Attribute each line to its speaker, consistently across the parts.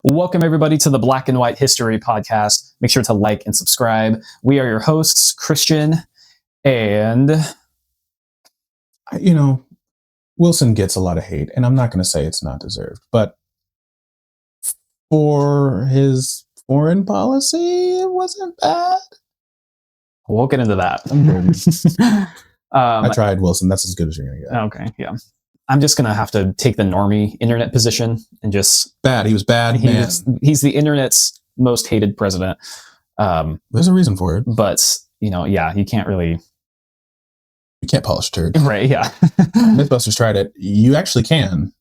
Speaker 1: Welcome, everybody, to the Black and White History Podcast. Make sure to like and subscribe. We are your hosts, Christian and...
Speaker 2: Wilson gets a lot of hate, and I'm not going to say it's not deserved, but for his foreign policy, it wasn't bad.
Speaker 1: We'll get into that.
Speaker 2: I tried, Wilson. That's as good as you're going to get.
Speaker 1: Okay, yeah. I'm just going to have to take the normie internet position and just...
Speaker 2: Bad. He was bad, man.
Speaker 1: He's the internet's most hated president.
Speaker 2: There's a reason for it.
Speaker 1: But, you can't really...
Speaker 2: You can't polish a turd.
Speaker 1: Right, yeah.
Speaker 2: Mythbusters tried it. You actually can,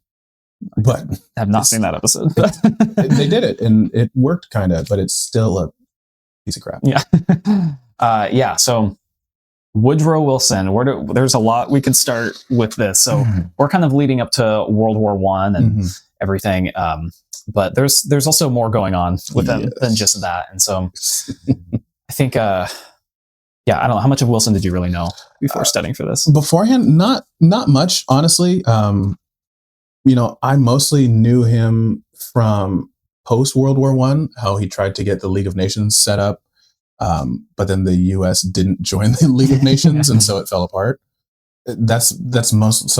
Speaker 2: but...
Speaker 1: I have not seen that episode.
Speaker 2: They did it, and it worked, kind of, but it's still a piece of crap.
Speaker 1: Yeah. So... Woodrow Wilson, there's a lot we could start with this. So we're kind of leading up to World War I and everything. But there's also more going on with them than just that. And so I think, I don't know. How much of Wilson did you really know before studying for this?
Speaker 2: Beforehand, not much, honestly. I mostly knew him from post World War I, how he tried to get the League of Nations set up. But then the U.S. didn't join the League of Nations, and so it fell apart. That's most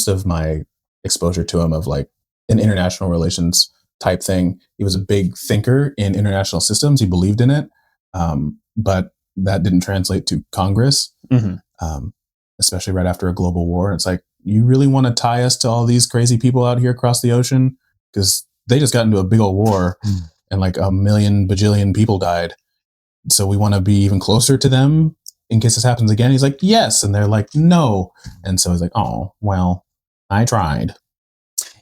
Speaker 2: of my exposure to him, of like an international relations type thing. He was a big thinker in international systems. He believed in it, but that didn't translate to Congress, especially right after a global war. It's like, you really want to tie us to all these crazy people out here across the ocean? Because they just got into a big old war, and like a million bajillion people died. So we want to be even closer to them in case this happens again. He's like, yes. And they're like, no. And so he's like, oh, well, I tried.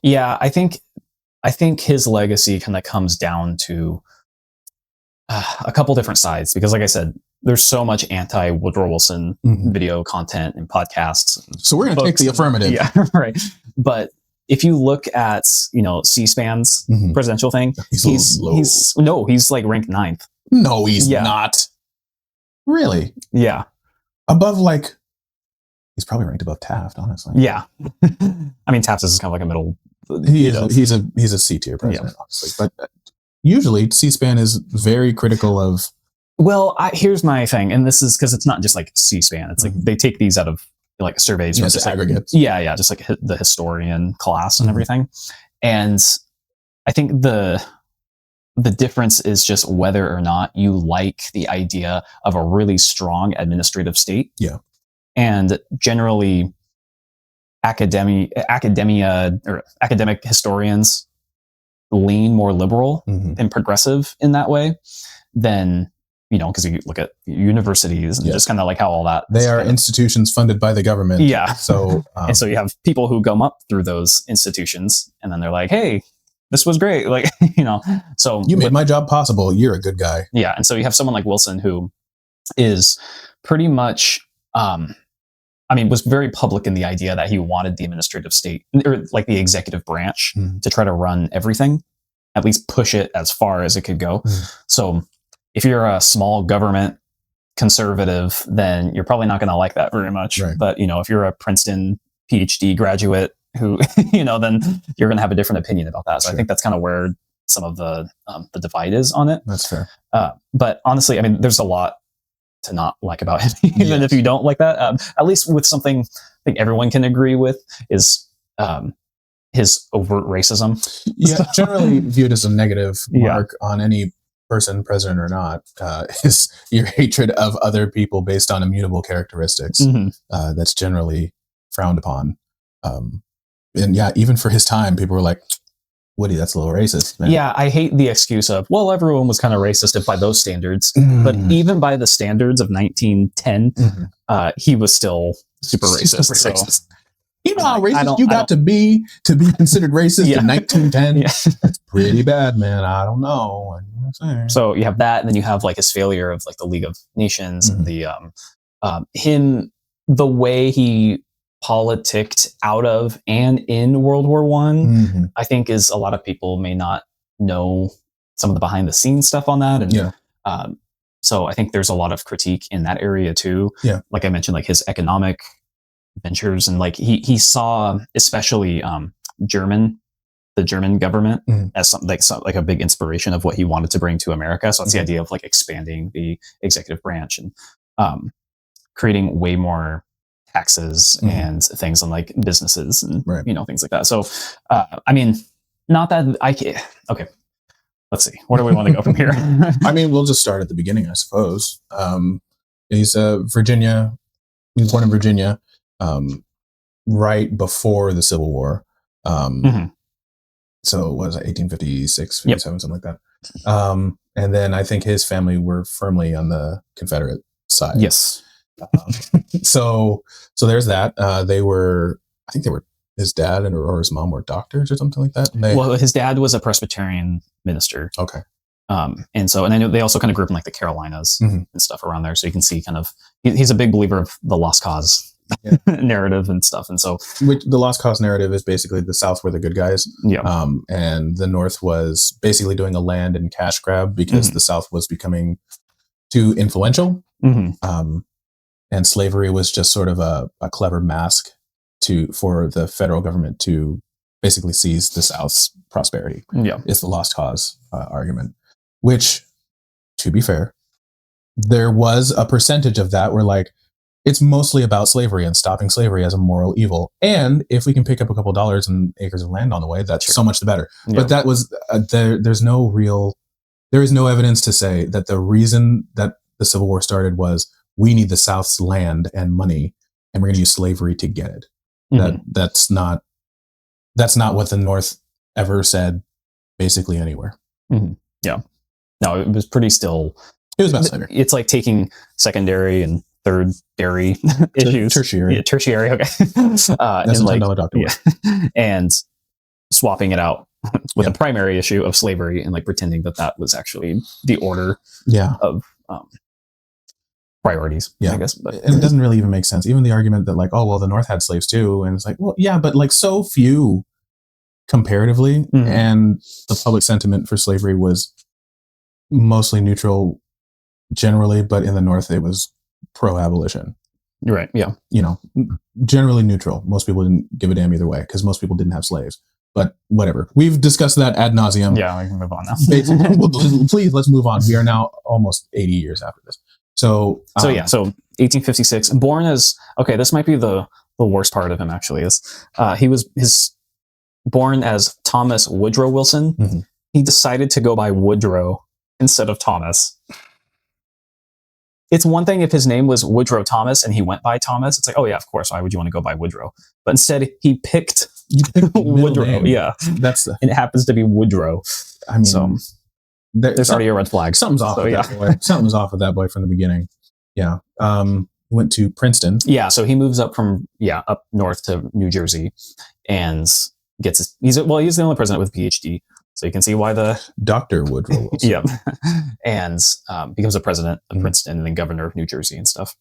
Speaker 1: Yeah, I think his legacy kind of comes down to a couple different sides, because like I said, there's so much anti-Woodrow Wilson video content and podcasts.
Speaker 2: So we're going to take the affirmative.
Speaker 1: Yeah, right. But if you look at, C-SPAN's presidential thing, he's like ranked 9th.
Speaker 2: No, he's not. Really?
Speaker 1: Yeah.
Speaker 2: Above, he's probably ranked above Taft, honestly.
Speaker 1: Yeah. I mean, Taft is kind of like a middle.
Speaker 2: He's a C-tier president, honestly. But usually C-SPAN is very critical of...
Speaker 1: Well, here's my thing, and this is because it's not just like C-SPAN. It's like they take these out of like surveys.
Speaker 2: Yes, aggregates.
Speaker 1: Just like the historian class and everything. And I think the difference is just whether or not you like the idea of a really strong administrative state.
Speaker 2: Yeah.
Speaker 1: And generally academia or academic historians lean more liberal and progressive in that way than, because you look at universities and just kind of like how all that...
Speaker 2: They are institutions funded by the government.
Speaker 1: Yeah.
Speaker 2: So
Speaker 1: and so you have people who come up through those institutions and then they're like, hey, this was great. So
Speaker 2: you made my job possible. You're a good guy.
Speaker 1: Yeah. And so you have someone like Wilson, who is pretty much, was very public in the idea that he wanted the administrative state, or like the executive branch, to try to run everything, at least push it as far as it could go. So if you're a small government conservative, then you're probably not going to like that very much.
Speaker 2: Right.
Speaker 1: But, if you're a Princeton PhD graduate who, then you're going to have a different opinion about that. So I think that's kind of where some of the divide is on it.
Speaker 2: That's fair.
Speaker 1: But honestly, there's a lot to not like about him, even if you don't like that. At least with something I think everyone can agree with is his overt racism.
Speaker 2: Yeah, generally viewed as a negative mark on any person, president or not, is your hatred of other people based on immutable characteristics. That's generally frowned upon. And even for his time, people were like, Woody, that's a little racist, man.
Speaker 1: Yeah, I hate the excuse of, well, everyone was kind of racist if by those standards. But even by the standards of 1910, he was still super racist.
Speaker 2: So. You know how racist you got to be considered racist in 1910? That's pretty bad, man. I don't know.
Speaker 1: So you have that, and then you have like his failure of like the League of Nations and the the way he politicked out of and in World War I, I think is a lot of people may not know some of the behind the scenes stuff on that. And so I think there's a lot of critique in that area too.
Speaker 2: Yeah.
Speaker 1: Like I mentioned, like his economic ventures, and like he saw especially German the German government
Speaker 2: Mhm.
Speaker 1: as something like a big inspiration of what he wanted to bring to America. So it's the
Speaker 2: Mhm.
Speaker 1: idea of like expanding the executive branch and um, creating way more taxes
Speaker 2: Mhm.
Speaker 1: and things on like businesses and
Speaker 2: Right.
Speaker 1: things like that. So I mean, not that I can. Okay, let's see. Where do we want to go from here?
Speaker 2: I mean, we'll just start at the beginning, I suppose. He's Virginia. He was born in Virginia, right before the Civil War.
Speaker 1: Mhm.
Speaker 2: So what was it, 1856,
Speaker 1: Yep.
Speaker 2: 57, something like that. And then I think his family were firmly on the Confederate side.
Speaker 1: Yes.
Speaker 2: So there's that. I think they were, his dad or his mom were doctors or something like that. And
Speaker 1: Well, his dad was a Presbyterian minister.
Speaker 2: Okay.
Speaker 1: And I know they also kind of grew up in like the Carolinas
Speaker 2: Mhm.
Speaker 1: and stuff around there. So you can see kind of, he's a big believer of the lost cause
Speaker 2: Yeah.
Speaker 1: narrative and stuff. And so,
Speaker 2: the lost cause narrative is basically the South were the good guys.
Speaker 1: yeah.
Speaker 2: And the North was basically doing a land and cash grab because
Speaker 1: Mhm.
Speaker 2: the South was becoming too influential.
Speaker 1: Mhm.
Speaker 2: And slavery was just sort of a clever mask for the federal government to basically seize the South's prosperity.
Speaker 1: Yeah.
Speaker 2: It's the lost cause argument, which, to be fair, there was a percentage of that where like it's mostly about slavery and stopping slavery as a moral evil. And if we can pick up a couple dollars and acres of land on the way, that's
Speaker 1: Sure.
Speaker 2: so much the better.
Speaker 1: Yeah.
Speaker 2: But that was there is no evidence to say that the reason that the Civil War started was we need the South's land and money, and we're going to use slavery to get it.
Speaker 1: Mhm.
Speaker 2: That's not what the North ever said, basically anywhere.
Speaker 1: Mhm. Yeah. No, it was pretty still.
Speaker 2: It was about slavery.
Speaker 1: It's like taking secondary and third dairy issues.
Speaker 2: Tertiary.
Speaker 1: Yeah, tertiary. Okay.
Speaker 2: That's
Speaker 1: and
Speaker 2: a
Speaker 1: like,
Speaker 2: $10 doctor.
Speaker 1: yeah, and swapping it out with
Speaker 2: Yeah.
Speaker 1: a primary issue of slavery and like pretending that was actually the order
Speaker 2: Yeah.
Speaker 1: of priorities.
Speaker 2: Yeah.
Speaker 1: I guess, but
Speaker 2: And it doesn't really even make sense. Even the argument that like, oh well, the North had slaves too, and it's like, well, yeah, but like so few comparatively,
Speaker 1: Mhm.
Speaker 2: and the public sentiment for slavery was mostly neutral generally, but in the North it was pro-abolition.
Speaker 1: You're right. Yeah.
Speaker 2: Generally neutral. Most people didn't give a damn either way because most people didn't have slaves. But whatever. We've discussed that ad nauseum.
Speaker 1: Yeah, we can move on now.
Speaker 2: Please, let's move on. We are now almost 80 years after this. So
Speaker 1: 1856, born as, okay, this might be the worst part of him actually, is he was born as Thomas Woodrow Wilson.
Speaker 2: Mhm.
Speaker 1: He decided to go by Woodrow instead of Thomas. It's one thing if his name was Woodrow Thomas and he went by Thomas. It's like, oh yeah, of course. Why would you want to go by Woodrow? But instead, he picked Woodrow.
Speaker 2: name.
Speaker 1: Yeah,
Speaker 2: That's
Speaker 1: and it happens to be Woodrow.
Speaker 2: I mean,
Speaker 1: So there's already a red flag.
Speaker 2: Something's off with that boy. Something's off with that boy from the beginning. Yeah. Went to Princeton.
Speaker 1: Yeah, so he moves up from up north to New Jersey, and he's the only president with a PhD. So you can see why
Speaker 2: Dr. Woodrow Wilson.
Speaker 1: yeah, and becomes a president of
Speaker 2: Mhm.
Speaker 1: Princeton and then governor of New Jersey and stuff.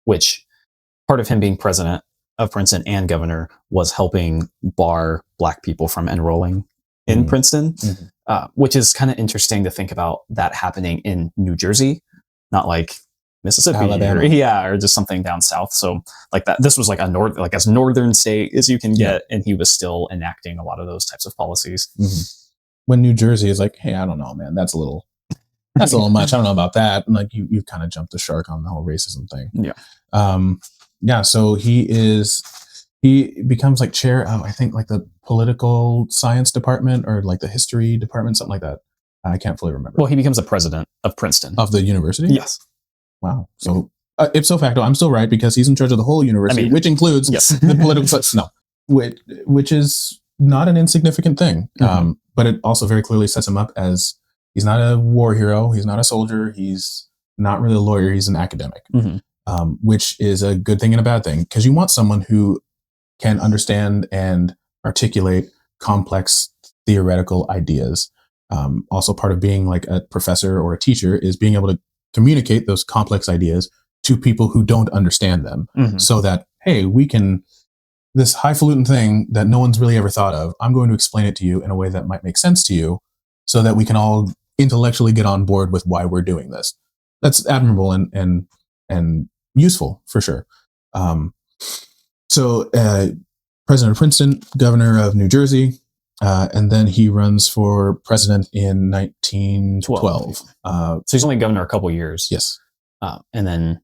Speaker 1: Which part of him being president of Princeton and governor was helping bar Black people from enrolling in
Speaker 2: Mhm.
Speaker 1: Princeton,
Speaker 2: Mhm.
Speaker 1: which is kind of interesting to think about that happening in New Jersey, not like Mississippi
Speaker 2: Alabama.
Speaker 1: or just something down south. So like that, this was like as northern state as you can get, and he was still enacting a lot of those types of policies.
Speaker 2: Mhm. When New Jersey is like, hey, I don't know, man, that's a little much. I don't know about that. And like you've kind of jumped the shark on the whole racism thing.
Speaker 1: Yeah.
Speaker 2: So he becomes like chair of, I think, like the political science department or like the history department, something like that. I can't fully remember.
Speaker 1: Well, he becomes the president of Princeton.
Speaker 2: Of the university?
Speaker 1: Yes.
Speaker 2: Wow. So ipso facto, I'm still right because he's in charge of the whole university, which includes the political. No, which is not an insignificant thing.
Speaker 1: Mm-hmm.
Speaker 2: But it also very clearly sets him up as he's not a war hero, he's not a soldier, he's not really a lawyer, he's an academic, which is a good thing and a bad thing because you want someone who can understand and articulate complex theoretical ideas. Also, part of being like a professor or a teacher is being able to communicate those complex ideas to people who don't understand them, so that, hey, we can, this highfalutin thing that no one's really ever thought of, I'm going to explain it to you in a way that might make sense to you so that we can all intellectually get on board with why we're doing this. That's admirable and useful for sure. So president of Princeton, governor of New Jersey, And then he runs for president in 1912.
Speaker 1: So he's only governor a couple years.
Speaker 2: Yes.
Speaker 1: And then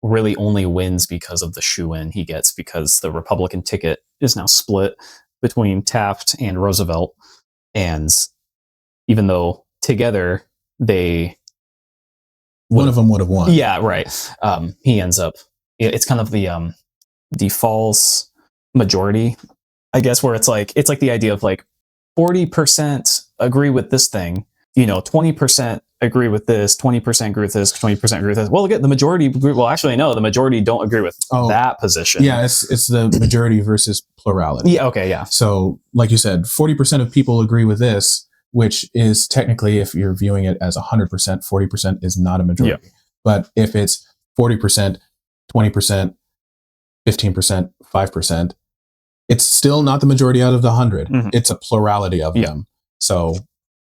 Speaker 1: really only wins because of the shoe-in he gets, because the Republican ticket is now split between Taft and Roosevelt. And even though together
Speaker 2: one of them would have won.
Speaker 1: Yeah, right. He ends up, it's kind of the false majority, I guess, where it's like the idea of like 40% agree with this thing, 20% agree with this, 20% agree with this, 20% agree with this. Well, again, the majority agree. Well, actually, no, the majority don't agree with that position.
Speaker 2: Yeah, it's the majority versus plurality.
Speaker 1: Yeah, okay, yeah.
Speaker 2: So, like you said, 40% of people agree with this, which is technically, if you're viewing it as 100%, 40% is not a majority. Yeah. But if it's 40%, 20%, 15%, 5%, it's still not the majority out of the 100. Mm-hmm. It's a plurality of them. So,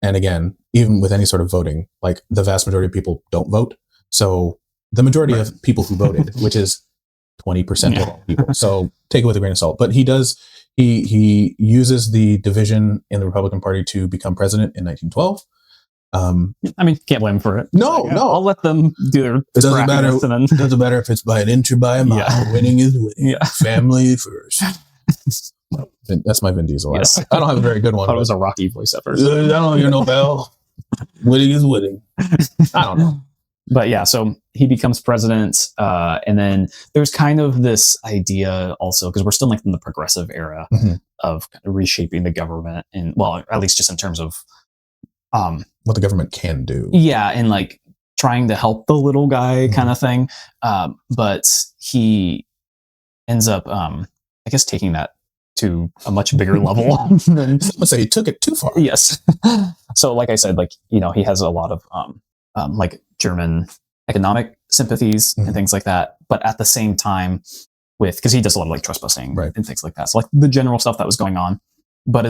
Speaker 2: and again, even with any sort of voting, like the vast majority of people don't vote. So the majority of people who voted, which is 20% of all people. So take it with a grain of salt. But he uses the division in the Republican Party to become president in 1912.
Speaker 1: I mean, can't blame him for it.
Speaker 2: No.
Speaker 1: I'll let them do their.
Speaker 2: It doesn't matter. Doesn't matter if it's by an inch or by a mile. Yeah. Winning is winning. Yeah. Family first. That's my Vin Diesel. Yes. I don't have a very good one.
Speaker 1: I thought it was a Rocky voice at first.
Speaker 2: I don't hear no bell. Winning is winning. I don't know.
Speaker 1: But yeah, so he becomes president, and then there's kind of this idea also, because we're still like in the progressive era of kind of reshaping the government, and well, at least just in terms of
Speaker 2: what the government can do.
Speaker 1: Yeah, and like trying to help the little guy kind of thing. But he ends up, I guess, taking that to a much bigger level.
Speaker 2: Let's say he took it too far.
Speaker 1: Yes. So, like I said, like he has a lot of like German economic sympathies and things like that. But at the same time, because he does a lot of like trust busting and things like that. So like the general stuff that was going on, but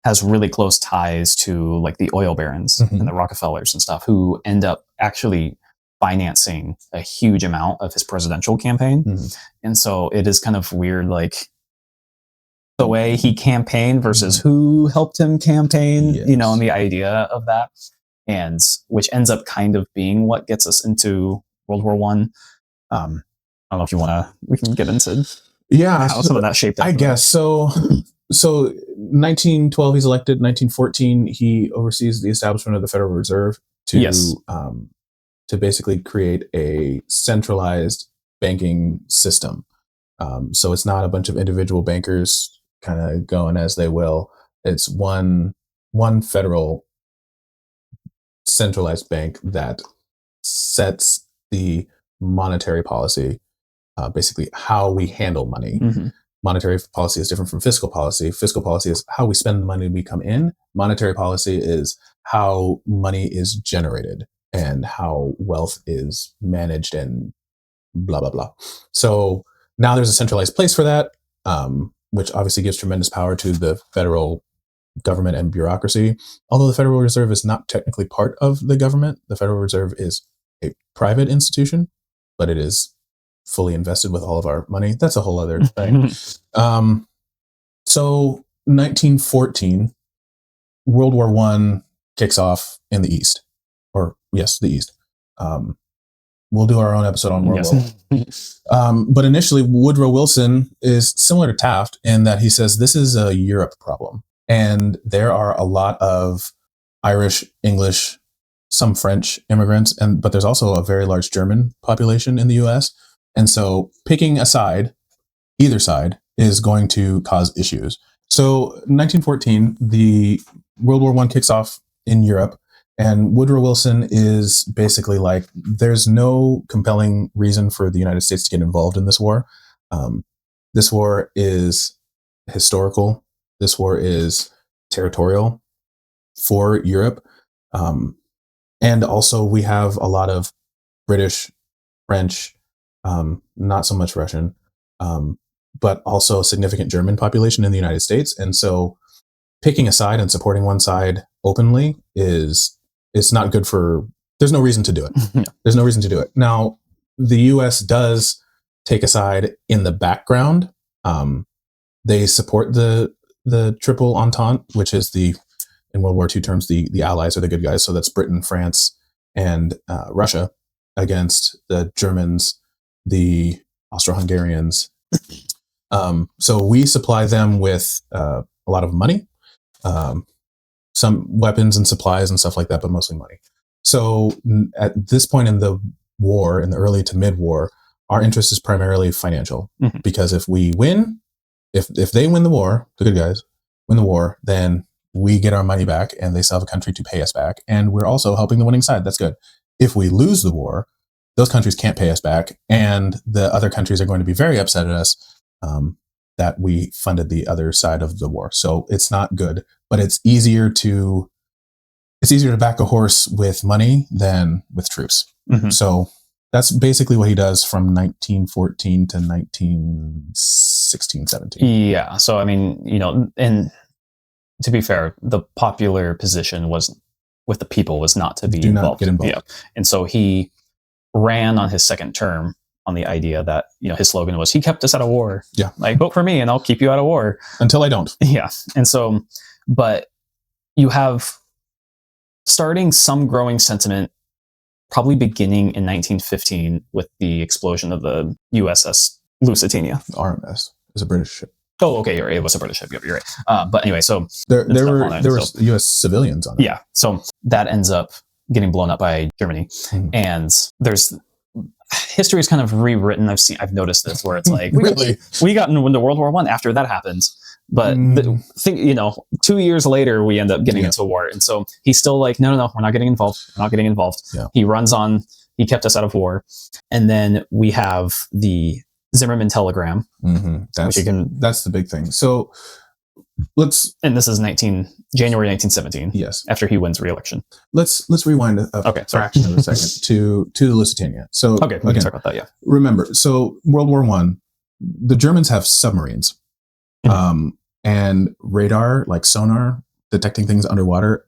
Speaker 1: has really close ties to like the oil barons and the Rockefellers and stuff, who end up actually financing a huge amount of his presidential campaign. And so it is kind of weird, like the way he campaigned versus who helped him campaign, and the idea of that. And which ends up kind of being what gets us into World War I. I don't know if we can get into how some of that shaped up.
Speaker 2: I guess so. So 1912 he's elected. 1914 he oversees the establishment of the Federal Reserve to basically create a centralized banking system. So it's not a bunch of individual bankers kind of going as they will. It's one federal centralized bank that sets the monetary policy, basically how we handle money. Monetary policy is different from fiscal policy. Fiscal policy is how we spend the money we come in. Monetary policy is how money is generated and how wealth is managed and blah, blah, blah. So now there's a centralized place for that, which obviously gives tremendous power to the federal government and bureaucracy. Although the Federal Reserve is not technically part of the government, the Federal Reserve is a private institution, but it is fully invested with all of our money. That's a whole other thing. So 1914, World War I kicks off in the East. The East. We'll do our own episode on World War. But initially, Woodrow Wilson is similar to Taft in that he says this is a Europe problem. And there are a lot of Irish, English, some French immigrants, but there's also a very large German population in the U.S. And so picking a side, either side, is going to cause issues. So 1914, the World War I kicks off in Europe, and Woodrow Wilson is basically like, there's no compelling reason for the United States to get involved in this war. This war is historical. This war is territorial for Europe. And also we have a lot of British, French, not so much Russian, but also a significant German population in the United States. And so picking a side and supporting one side openly it's not good there's no reason to do it. There's no reason to do it. Now, the US does take a side in the background. They support the the Triple Entente, which is in World War II terms, the Allies are the good guys. So that's Britain, France, and Russia against the Germans, the Austro-Hungarians. So we supply them with a lot of money, some weapons and supplies and stuff like that, but mostly money. So at this point in the war, in the early to mid-war, our interest is primarily financial, because if we win, if they win the war, the good guys win the war, then we get our money back and they still have a country to pay us back. And we're also helping the winning side. That's good. If we lose the war, those countries can't pay us back. And the other countries are going to be very upset at us that we funded the other side of the war. So it's not good, but it's easier to back a horse with money than with troops. So that's basically what he does from 1914 to 1916, 17.
Speaker 1: Yeah. So, I mean, and to be fair, the popular position was with the people was not to be
Speaker 2: Do
Speaker 1: involved.
Speaker 2: not get involved.
Speaker 1: Yeah. And so he ran on his second term on the idea that, his slogan was, he kept us out of war.
Speaker 2: Yeah.
Speaker 1: Like, vote for me and I'll keep you out of war.
Speaker 2: Until I don't.
Speaker 1: Yeah. And so, but you have starting some growing sentiment, probably beginning in 1915 with the explosion of the USS Lusitania.
Speaker 2: RMS is a British ship.
Speaker 1: Oh, okay. It was a British ship. You're right. But anyway, so
Speaker 2: there were U.S. civilians on it.
Speaker 1: Yeah. So that ends up getting blown up by Germany. And history is kind of rewritten. I've noticed this where it's like, we got into World War I after that happened. But 2 years later, we end up getting into war. And so he's still like, no, we're not getting involved. We're not getting involved.
Speaker 2: Yeah.
Speaker 1: He runs on. He kept us out of war. And then we have the Zimmerman telegram.
Speaker 2: That's the big thing. So and
Speaker 1: this is January 1917.
Speaker 2: Yes.
Speaker 1: After he wins re-election.
Speaker 2: Let's rewind a fraction of a second to the Lusitania. So
Speaker 1: we can talk about that. Yeah.
Speaker 2: Remember, so World War I, the Germans have submarines. And radar, like sonar, detecting things underwater,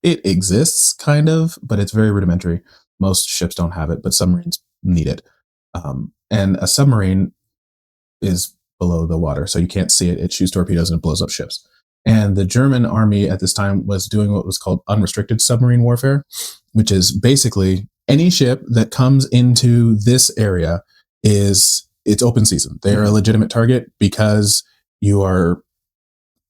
Speaker 2: it exists kind of, but it's very rudimentary. Most ships don't have it, but submarines need it. And a submarine is below the water, so you can't see it. It shoots torpedoes and it blows up ships. And the German army at this time was doing what was called unrestricted submarine warfare, which is basically any ship that comes into this area it's open season. They are a legitimate target because you are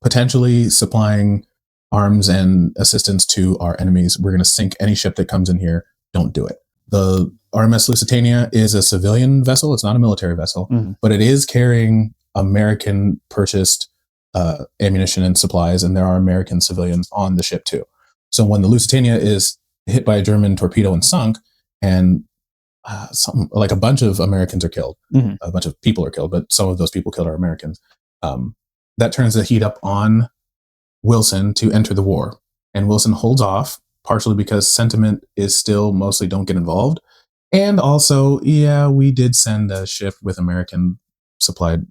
Speaker 2: potentially supplying arms and assistance to our enemies. We're going to sink any ship that comes in here. Don't do it. The RMS Lusitania is a civilian vessel. It's not a military vessel, but it is carrying American purchased ammunition and supplies, and there are American civilians on the ship too. So when the Lusitania is hit by a German torpedo and sunk, and something like a bunch of Americans are killed, a bunch of people are killed, but some of those people killed are Americans. That turns the heat up on Wilson to enter the war. And Wilson holds off, partially because sentiment is still mostly don't get involved. And also, we did send a ship with American supplied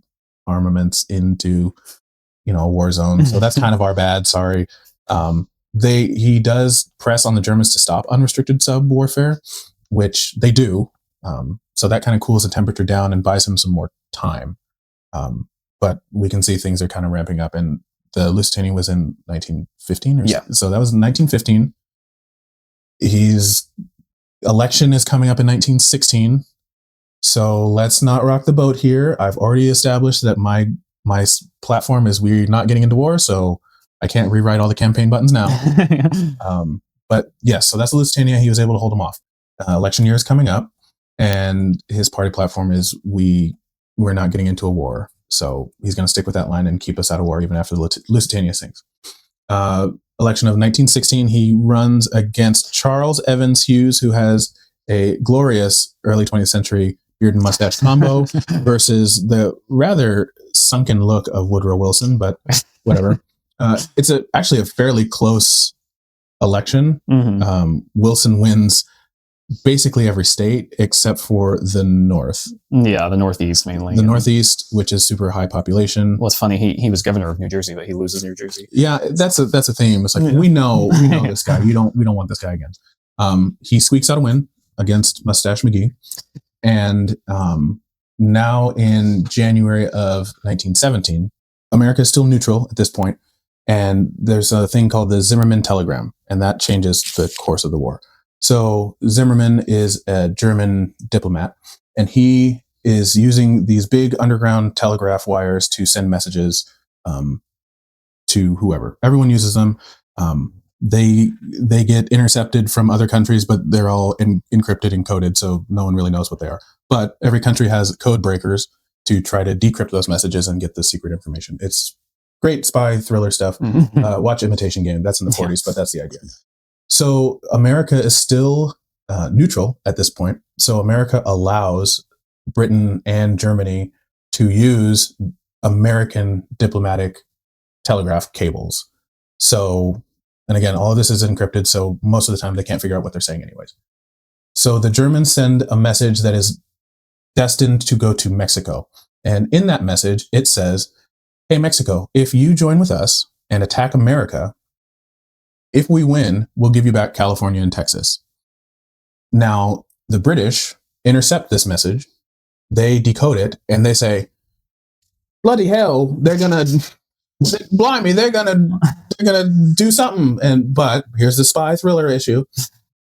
Speaker 2: armaments into, a war zone. So that's kind of our bad. Sorry. He does press on the Germans to stop unrestricted sub warfare, which they do. So that kind of cools the temperature down and buys him some more time. But we can see things are kind of ramping up, and the Lusitania was in 1915 so that was in 1915. His election is coming up in 1916. So let's not rock the boat here. I've already established that my platform is we're not getting into war, so I can't rewrite all the campaign buttons now. But yes, so that's the Lusitania. He was able to hold him off. Election year is coming up, and his party platform is we're not getting into a war. So he's going to stick with that line and keep us out of war even after the Lusitania sinks. Election of 1916, he runs against Charles Evans Hughes, who has a glorious early 20th century beard and mustache combo, versus the rather sunken look of Woodrow Wilson, but whatever. It's actually a fairly close election. Wilson wins basically every state except for the North.
Speaker 1: Yeah, the Northeast mainly.
Speaker 2: The Northeast, which is super high population.
Speaker 1: Well, it's funny. He was governor of New Jersey, but he loses New Jersey.
Speaker 2: Yeah, that's a theme. It's like we know this guy. We don't want this guy again. He squeaks out a win against Mustache McGee, and now in January of 1917, America is still neutral at this point, and there's a thing called the Zimmermann telegram, and that changes the course of the war. So Zimmermann is a German diplomat, and he is using these big underground telegraph wires to send messages to whoever. Everyone uses them. They get intercepted from other countries, but they're all encrypted and coded, so no one really knows what they are. But every country has code breakers to try to decrypt those messages and get the secret information. It's great spy thriller stuff. Watch Imitation Game. That's in the 40s, but that's the idea. So America is still neutral at this point. So America allows Britain and Germany to use American diplomatic telegraph cables. So, and again, all of this is encrypted, so most of the time they can't figure out what they're saying anyways. So the Germans send a message that is destined to go to Mexico. And in that message, it says, hey, Mexico, if you join with us and attack America, if we win, we'll give you back California and Texas. Now, the British intercept this message, they decode it, and they say, bloody hell, they're gonna do something. But here's the spy thriller issue.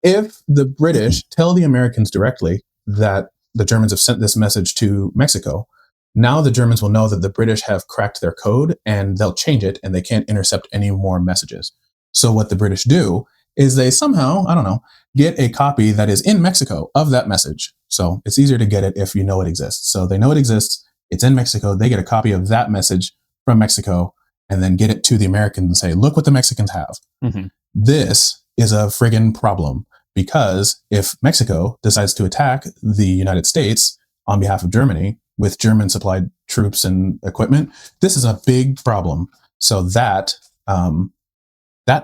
Speaker 2: If the British tell the Americans directly that the Germans have sent this message to Mexico, now the Germans will know that the British have cracked their code, and they'll change it, and they can't intercept any more messages. So what the British do is they somehow, I don't know, get a copy that is in Mexico of that message. So it's easier to get it if you know it exists. So they know it exists. It's in Mexico. They get a copy of that message from Mexico and then get it to the Americans and say, look what the Mexicans have. Mm-hmm. This is a friggin' problem, because if Mexico decides to attack the United States on behalf of Germany with German supplied troops and equipment, this is a big problem. So that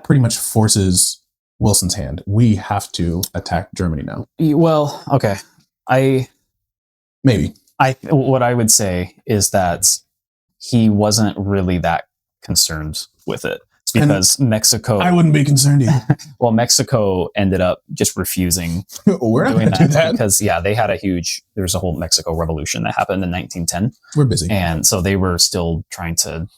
Speaker 2: pretty much forces Wilson's hand. We have to attack Germany now.
Speaker 1: Well, okay. What I would say is that he wasn't really that concerned with it, because Mexico.
Speaker 2: I wouldn't be concerned either.
Speaker 1: Well, Mexico ended up just refusing
Speaker 2: We're not
Speaker 1: doing
Speaker 2: do that
Speaker 1: because they had there was a whole Mexico revolution that happened in 1910.
Speaker 2: We're busy,
Speaker 1: and so they were still trying to,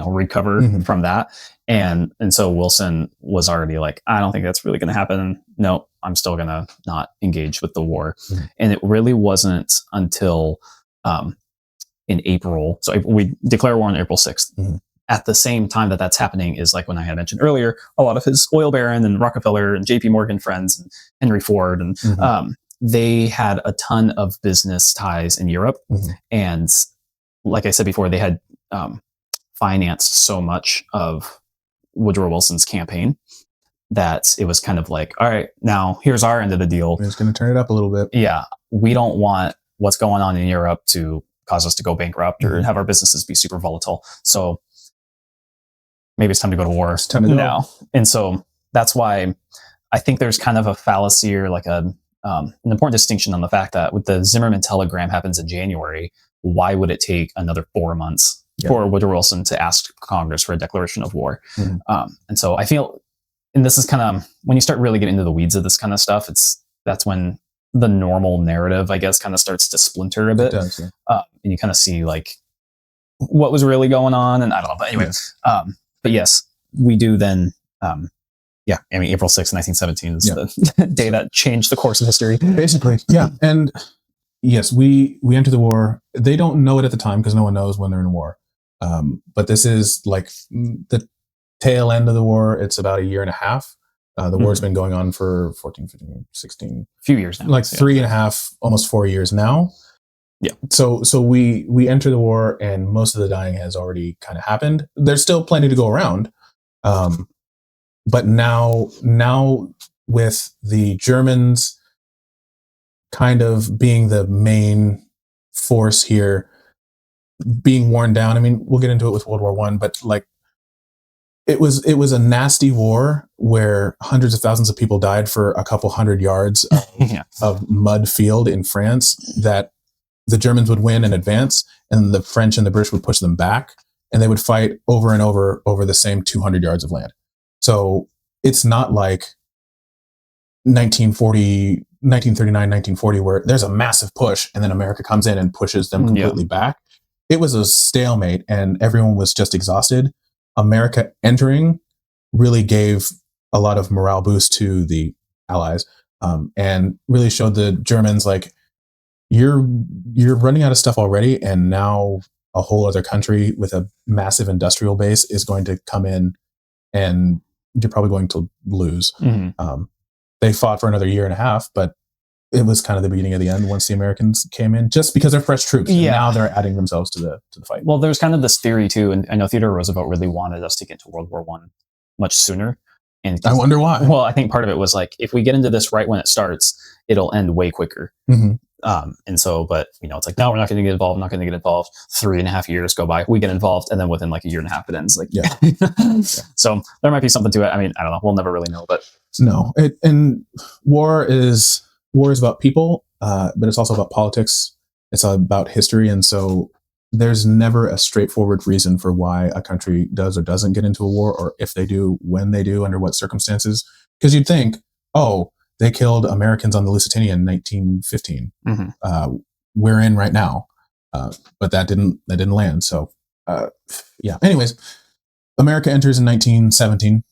Speaker 1: recover from that. And so Wilson was already like, I don't think that's really going to happen. No, I'm still going to not engage with the war. Mm-hmm. And it really wasn't until in April. So we declare war on April 6th. Mm-hmm. At the same time that's happening is, like when I had mentioned earlier, a lot of his oil baron and Rockefeller and JP Morgan friends and Henry Ford and they had a ton of business ties in Europe. Mm-hmm. And like I said before, they had financed so much of Woodrow Wilson's campaign that it was kind of like, all right, now here's our end of the deal.
Speaker 2: We're just going to turn it up a little bit.
Speaker 1: Yeah. We don't want what's going on in Europe to cause us to go bankrupt or have our businesses be super volatile. So maybe it's time to go to war now. And so that's why I think there's kind of a fallacy or like an important distinction on the fact that with the Zimmermann telegram happens in January, why would it take another 4 months for Woodrow Wilson to ask Congress for a declaration of war? Mm-hmm. And so I feel, and this is kind of, when you start really getting into the weeds of this kind of stuff, that's when the normal narrative, I guess, kind of starts to splinter a bit. It does, yeah. And you kind of see like what was really going on. And I don't know, but anyway, but yes, we do then, April 6th, 1917 is the day that changed the course of history.
Speaker 2: Basically, yeah. And yes, we enter the war. They don't know it at the time because no one knows when they're in war. But this is like the tail end of the war. It's about a year and a half. The war's been going on for 14, 15, 16.
Speaker 1: A few years now.
Speaker 2: Like 3.5, almost 4 years now. Yeah. So we enter the war, and most of the dying has already kind of happened. There's still plenty to go around. But now with the Germans kind of being the main force here, being worn down. I mean, we'll get into it with World War I, but like it was a nasty war where hundreds of thousands of people died for a couple hundred yards of mud field in France, that the Germans would win and advance, and the French and the British would push them back, and they would fight over and over the same 200 yards of land. So it's not like 1939, 1940, where there's a massive push and then America comes in and pushes them completely back. it was a stalemate and everyone was just exhausted. America entering really gave a lot of morale boost to the Allies, and really showed the Germans like, you're running out of stuff already, and now a whole other country with a massive industrial base is going to come in, and you're probably going to lose. They fought for another year and a half, but it was kind of the beginning of the end once the Americans came in, just because they're fresh troops. And now they're adding themselves to the fight.
Speaker 1: Well, there's kind of this theory too, and I know Theodore Roosevelt really wanted us to get to World War I much sooner. And
Speaker 2: I wonder why.
Speaker 1: Well, I think part of it was like, if we get into this right when it starts, it'll end way quicker. And so, but it's like, no, we're not going to get involved. Not going to get involved. 3.5 years go by, we get involved, and then within like a year and a half, it ends. Like, So there might be something to it. I mean, I don't know. We'll never really know, but
Speaker 2: no. And war is about people, but it's also about politics. It's about history, and so there's never a straightforward reason for why a country does or doesn't get into a war, or if they do, when they do, under what circumstances. Because you'd think, oh, they killed Americans on the Lusitania in 1915. We're in right now, but that didn't land. So, yeah. Anyways, America enters in 1917.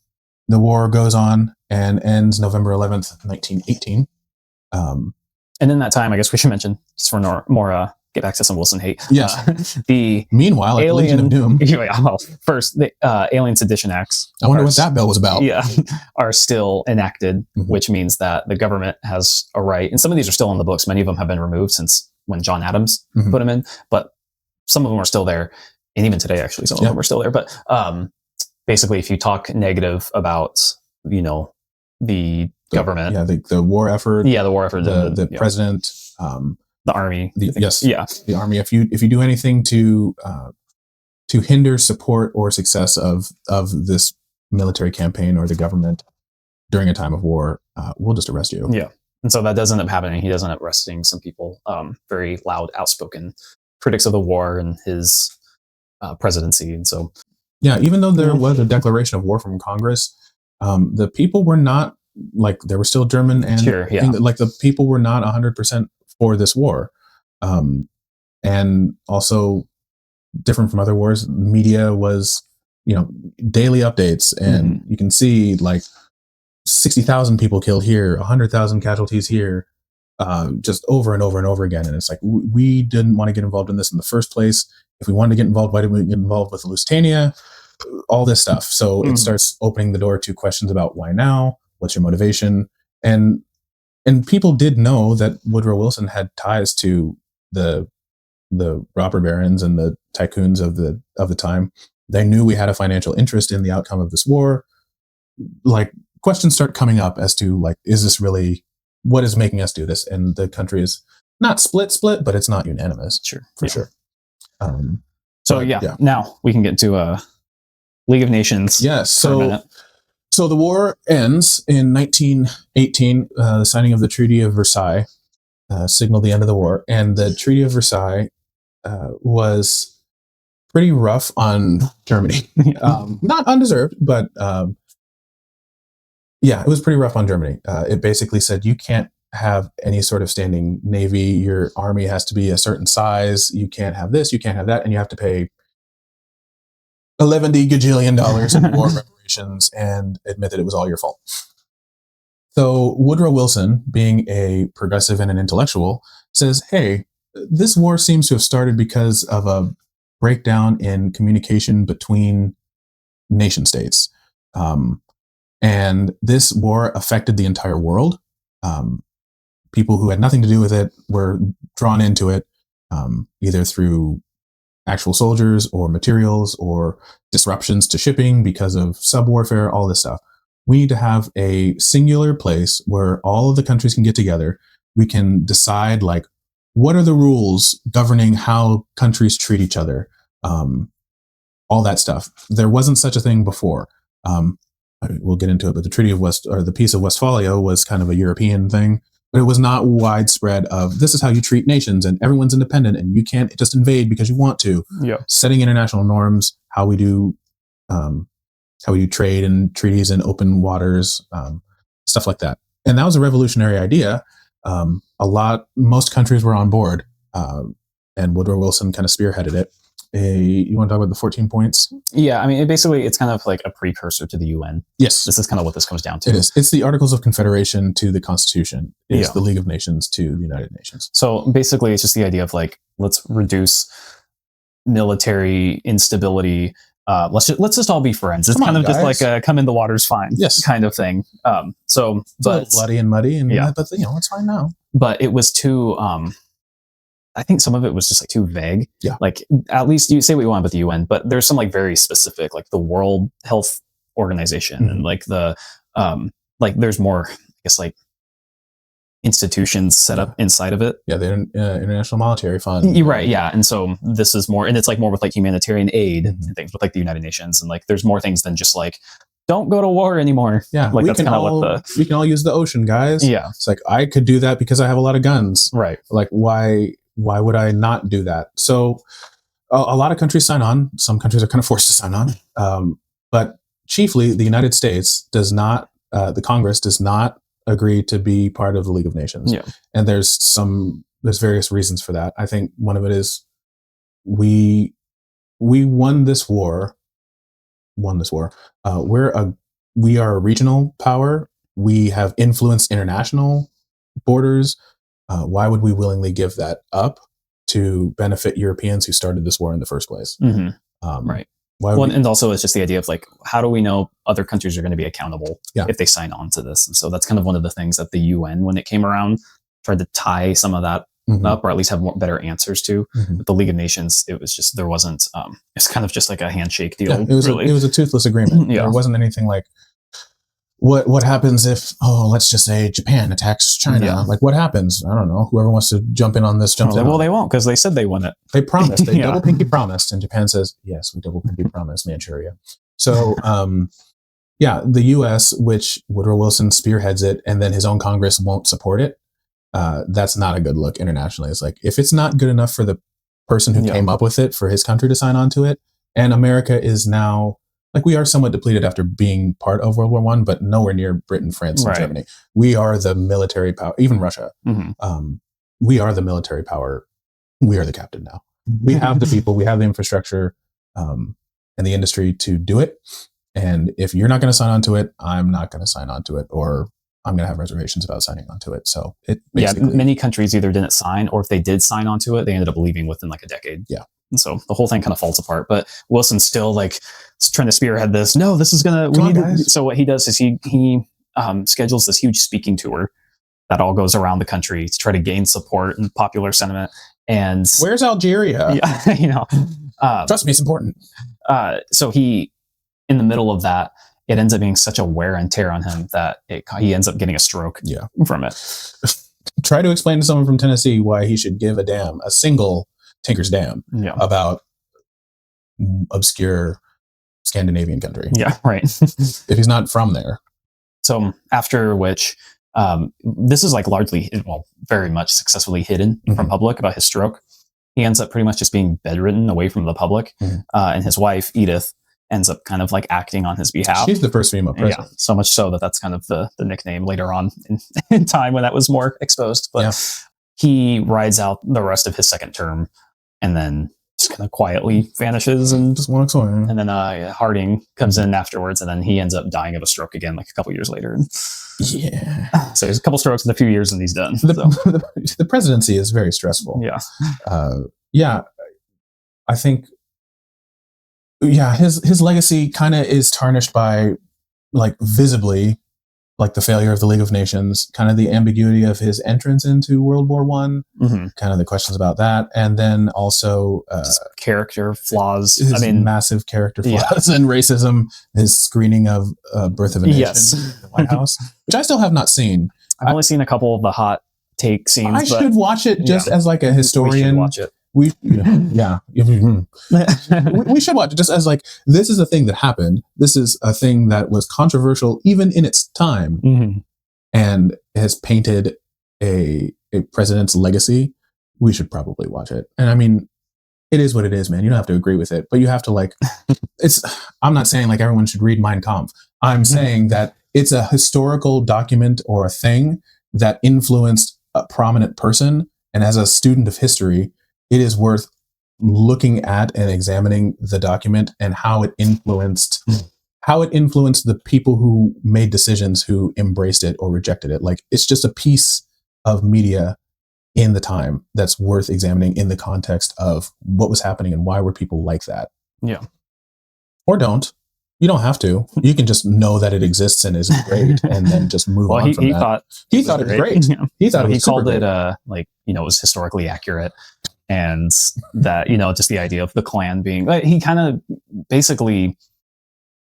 Speaker 2: The war goes on and ends November 11th, 1918.
Speaker 1: And in that time, I guess we should mention, just for more get back to some Wilson hate.
Speaker 2: Yes.
Speaker 1: The
Speaker 2: meanwhile, at the Legion of Doom.
Speaker 1: Well, first, the Alien Sedition Acts.
Speaker 2: I wonder what that bill was about.
Speaker 1: Yeah, are still enacted, which means that the government has a right, and some of these are still in the books. Many of them have been removed since when John Adams put them in, but some of them are still there, and even today, actually, some of them are still there. But basically, if you talk negative about, the government,
Speaker 2: the war effort,
Speaker 1: the war effort,
Speaker 2: the president.
Speaker 1: The army,
Speaker 2: the army. If you do anything to hinder support or success of this military campaign or the government during a time of war, we'll just arrest you.
Speaker 1: Yeah, and so that does end up happening. He does end up arresting some people, very loud, outspoken critics of the war and his presidency, and so
Speaker 2: even though there was a declaration of war from Congress, the people were not like, there were still German and like the people were not 100% for this war. And also different from other wars, media was, daily updates, and you can see like 60,000 people killed here, 100,000 casualties here, just over and over and over again. And it's like, we didn't want to get involved in this in the first place. If we wanted to get involved, why didn't we get involved with the Lusitania? All this stuff. So it starts opening the door to questions about why now? What's your motivation? And people did know that Woodrow Wilson had ties to the robber barons and the tycoons of the time. They knew we had a financial interest in the outcome of this war. Like, questions start coming up as to, like, is this really what is making us do this? And the country is not split, but it's not unanimous.
Speaker 1: Sure. Now we can get to League of Nations.
Speaker 2: Yes. So the war ends in 1918. The signing of the Treaty of Versailles signaled the end of the war, and the Treaty of Versailles was pretty rough on Germany. Not undeserved, but it was pretty rough on Germany. It basically said, you can't have any sort of standing navy. Your army has to be a certain size. You can't have this, you can't have that, and you have to pay $11 gajillion in war reparations and admit that it was all your fault. So Woodrow Wilson, being a progressive and an intellectual, says, hey, this war seems to have started because of a breakdown in communication between nation states. And this war affected the entire world. People who had nothing to do with it were drawn into it, either through actual soldiers or materials or disruptions to shipping because of sub-warfare, all this stuff. We need to have a singular place where all of the countries can get together. We can decide, like, what are the rules governing how countries treat each other? All that stuff. There wasn't such a thing before. We'll get into it, but the Peace of Westphalia was kind of a European thing, but it was not widespread of, this is how you treat nations and everyone's independent and you can't just invade because you want to. Setting international norms, how we do trade and treaties in open waters, stuff like that. And that was a revolutionary idea. Most countries were on board, and Woodrow Wilson kind of spearheaded it. you want to talk about the 14 points?
Speaker 1: Yeah, I mean, it's kind of like a precursor to the UN.
Speaker 2: Yes.
Speaker 1: This is kind of what this comes down to.
Speaker 2: It is. It's the Articles of Confederation to the Constitution. It's the League of Nations to the United Nations.
Speaker 1: So basically, it's just the idea of like, let's reduce military instability. Let's just all be friends. It's kind of just like a come in the water's fine kind of thing. But
Speaker 2: bloody and muddy, and but it's fine now.
Speaker 1: But it was too. I think some of it was just like too vague.
Speaker 2: Yeah.
Speaker 1: Like, at least you say what you want about the UN, but there's some like very specific, like the World Health Organization, and like the like there's more, I guess, like institutions set up inside of it.
Speaker 2: Yeah, the International Monetary Fund.
Speaker 1: You're right. Yeah, and so this is more, and it's like more with like humanitarian aid and things with like the United Nations, and like there's more things than just like don't go to war anymore.
Speaker 2: Yeah,
Speaker 1: like that's kind of what
Speaker 2: we can all use the ocean, guys.
Speaker 1: Yeah,
Speaker 2: it's like I could do that because I have a lot of guns.
Speaker 1: Right.
Speaker 2: Like why would I not do that? So a lot of countries sign on. Some countries are kind of forced to sign on, but chiefly the United States does not. The Congress does not agree to be part of the League of Nations.
Speaker 1: Yeah.
Speaker 2: And there's various reasons for that. I think one of it is we won this war. We are a regional power. We have influenced international borders. Why would we willingly give that up to benefit Europeans who started this war in the first place?
Speaker 1: Right. And also it's just the idea of like, how do we know other countries are going to be accountable if they sign on to this? And so that's kind of one of the things that the UN, when it came around, tried to tie some of that up, or at least have better answers to. But the League of Nations, it was just, there wasn't, it's kind of just like a handshake deal.
Speaker 2: Yeah, it was a toothless agreement. There wasn't anything like, what happens if, let's just say Japan attacks China?
Speaker 1: Yeah.
Speaker 2: Like, what happens? I don't know. Whoever wants to jump in on this, jumps in.
Speaker 1: Well, they won't, because they said they won it.
Speaker 2: They promised. They double pinky promised. And Japan says, yes, we double pinky promised Manchuria. So, the U.S., which Woodrow Wilson spearheads it, and then his own Congress won't support it, that's not a good look internationally. It's like, if it's not good enough for the person who came up with it, for his country to sign on to it, and America is now, like, we are somewhat depleted after being part of World War I, but nowhere near Britain, France, and Germany. We are the military power, even Russia. We are the military power. We are the captain now. We have the people, we have the infrastructure, and the industry to do it. And if you're not going to sign on to it, I'm not going to sign on to it, or I'm going to have reservations about signing on to it. So it basically...
Speaker 1: many countries either didn't sign, or if they did sign on to it, they ended up leaving within like a decade.
Speaker 2: Yeah.
Speaker 1: And so the whole thing kind of falls apart. But Wilson's still like trying to spearhead this. No, this is going to... So what he does is he schedules this huge speaking tour that all goes around the country to try to gain support and popular sentiment. And
Speaker 2: where's Algeria?
Speaker 1: Yeah,
Speaker 2: trust me, it's important.
Speaker 1: So he, in the middle of that, it ends up being such a wear and tear on him that he ends up getting a stroke from it.
Speaker 2: Try to explain to someone from Tennessee why he should give a single Tinker's Dam about obscure Scandinavian country.
Speaker 1: Yeah, right.
Speaker 2: If he's not from there.
Speaker 1: So after which, this is like largely, very much successfully hidden from public about his stroke. He ends up pretty much just being bedridden away from the public. And his wife, Edith, ends up kind of like acting on his behalf.
Speaker 2: She's the first female president.
Speaker 1: Yeah, so much so that's kind of the nickname later on in time when that was more exposed. But he rides out the rest of his second term and then just kind of quietly vanishes and
Speaker 2: just walks away.
Speaker 1: And then Harding comes in afterwards, and then he ends up dying of a stroke again, like a couple years later.
Speaker 2: Yeah.
Speaker 1: So there's a couple strokes in a few years and he's done.
Speaker 2: The presidency is very stressful.
Speaker 1: Yeah.
Speaker 2: I think, his legacy kind of is tarnished by, like, visibly, like the failure of the League of Nations, kind of the ambiguity of his entrance into World War I, kind of the questions about that, and then also
Speaker 1: character flaws.
Speaker 2: Massive character flaws and racism. His screening of Birth of a Nation in the White House, which I still have not seen.
Speaker 1: I've only seen a couple of the hot take scenes.
Speaker 2: I should watch it just as like a historian.
Speaker 1: We should watch it.
Speaker 2: We should watch it just as like, this is a thing that happened. This is a thing that was controversial even in its time, and has painted a president's legacy. We should probably watch it. And I mean, it is what it is, man. You don't have to agree with it, but you have to like. I'm not saying like everyone should read Mein Kampf. I'm saying that it's a historical document or a thing that influenced a prominent person, and as a student of history, it is worth looking at and examining the document and how it influenced the people who made decisions, who embraced it or rejected it. Like, it's just a piece of media in the time that's worth examining in the context of what was happening and why were people like that.
Speaker 1: Yeah.
Speaker 2: Or don't. You don't have to. You can just know that it exists and is great, and then just move on from that. He thought it was great.
Speaker 1: Yeah.
Speaker 2: He thought it was
Speaker 1: he called
Speaker 2: great.
Speaker 1: it like, you know, it was historically accurate, and that, you know, just the idea of the Klan being, like, he kind of basically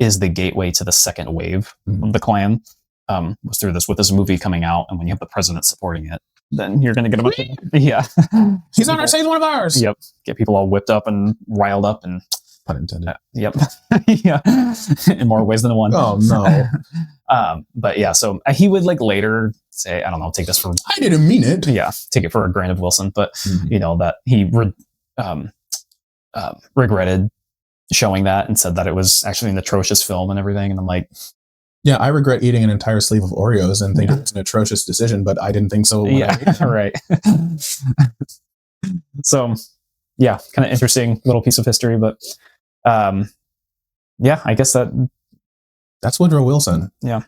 Speaker 1: is the gateway to the second wave of the Klan. Was through this with this movie coming out, and when you have the president supporting it, then you're going to get a bunch of, yeah.
Speaker 2: He's on our side, one of ours.
Speaker 1: Yep. Get people all whipped up and riled up and.
Speaker 2: Pun intended.
Speaker 1: Yep. Yeah. In more ways than one.
Speaker 2: Oh no.
Speaker 1: But yeah, so he would like later say, I don't know, take this for.
Speaker 2: I didn't mean it.
Speaker 1: Yeah, take it for a grain of Wilson, but you know that he regretted showing that and said that it was actually an atrocious film and everything. And I'm like,
Speaker 2: yeah, I regret eating an entire sleeve of Oreos and think it's an atrocious decision, but I didn't think so.
Speaker 1: Yeah, right. So, yeah, kind of interesting little piece of history, but. Yeah, I guess
Speaker 2: that's Woodrow Wilson.
Speaker 1: Yeah.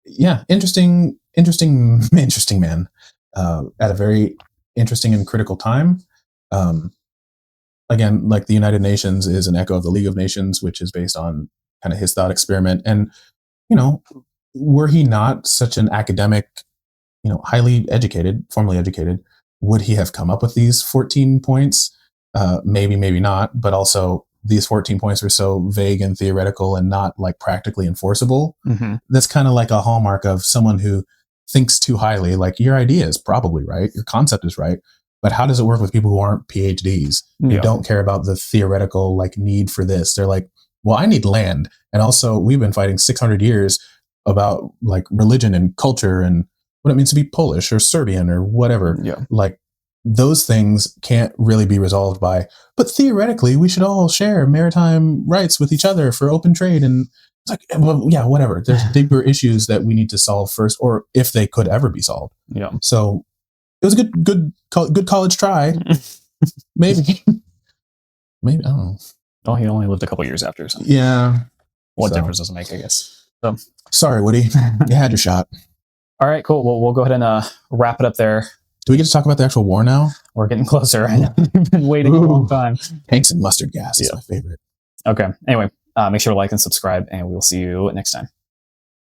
Speaker 2: Yeah. Interesting man, at a very interesting and critical time. Again, like the United Nations is an echo of the League of Nations, which is based on kind of his thought experiment. And, you know, were he not such an academic, you know, highly educated, formally educated, would he have come up with these 14 points? Maybe, maybe not, but also these 14 points are so vague and theoretical and not like practically enforceable.
Speaker 1: Mm-hmm.
Speaker 2: That's kind of like a hallmark of someone who thinks too highly. Like, your idea is probably right, your concept is right, but how does it work with people who aren't PhDs, who don't care about the theoretical like need for this? They're like, well, I need land, and also we've been fighting 600 years about like religion and culture and what it means to be Polish or Serbian or whatever.
Speaker 1: Yeah.
Speaker 2: Like, those things can't really be resolved by, but theoretically we should all share maritime rights with each other for open trade. And it's like, well, yeah, whatever. There's deeper issues that we need to solve first, or if they could ever be solved.
Speaker 1: Yeah.
Speaker 2: So it was a good college try. Maybe, I don't know.
Speaker 1: Oh, he only lived a couple years after. So.
Speaker 2: Yeah.
Speaker 1: What difference does it make, I guess? So.
Speaker 2: Sorry, Woody. You had your shot.
Speaker 1: All right, cool. Well, we'll go ahead and wrap it up there.
Speaker 2: Do we get to talk about the actual war now?
Speaker 1: We're getting closer. I know we've been waiting a long time.
Speaker 2: Tanks and mustard gas is my favorite.
Speaker 1: Okay. Anyway, make sure to like and subscribe, and we'll see you next time.